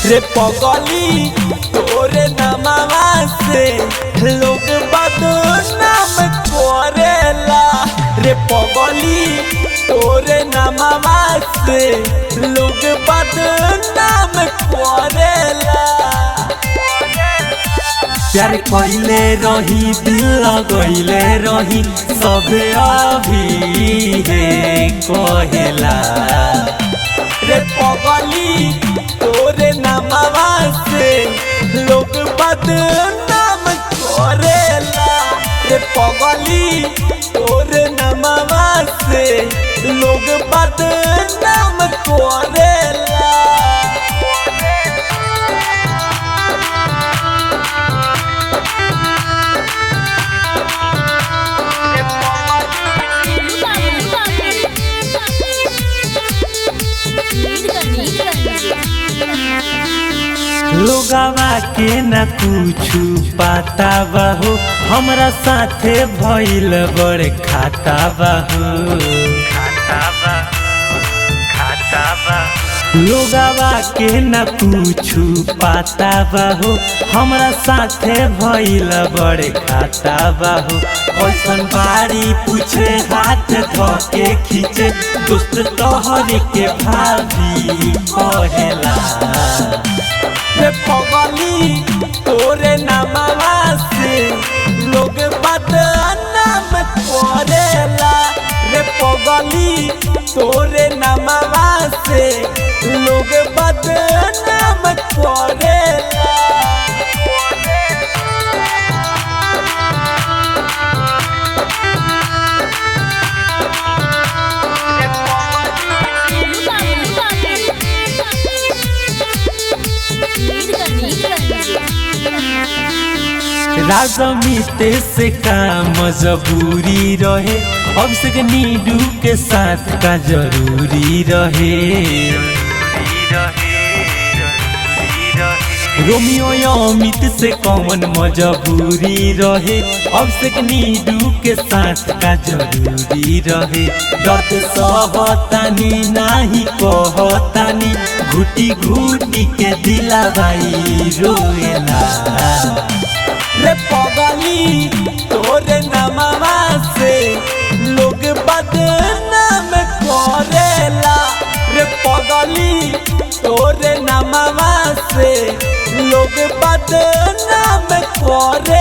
रे पगली तोरे नामवा से लोग बदनाम करेला। रे पगली तोरे नामवा से लोग बदनाम करेला। प्यार कइले रही दिल लगइले रही सब अभी है कहेला। रे पगली तोरे नामवा से लोग बदनाम करेला। रे पगली तोरे नामवा से लोग बदनाम करेला। लोगवा के न कुछ पता बाहू हमरा साथे भइल बड़े खाता बाहू। लोगवा के न कुछ पता बाहू हमरा साथे भइल बड़े खाता बाहू। ऐसन बारी पूछे हाथ धोके खींचे दोस्त तोहरे के भाभी कहेला। रे पगली तोरे नामवा से लोग बदनाम करेला। रे पगली तोरे नामवा से लोग बदनाम करेला। राजमीते से काम मजबूरी रहे अभिषेक नीडू के साथ का जरूरी रहे। रोमियो अमित से कौन मजबूरी रहे अभिषेक नीडू के साथ का जरूरी रहे। दर्द सहतानी नाही कहतानी घुटी घुटी के दिला भाई रोएला। रे पगली तोरे नामवा से लोग बदनाम करेला। रे पगली तोरे नामवा से लोग बदनाम करे।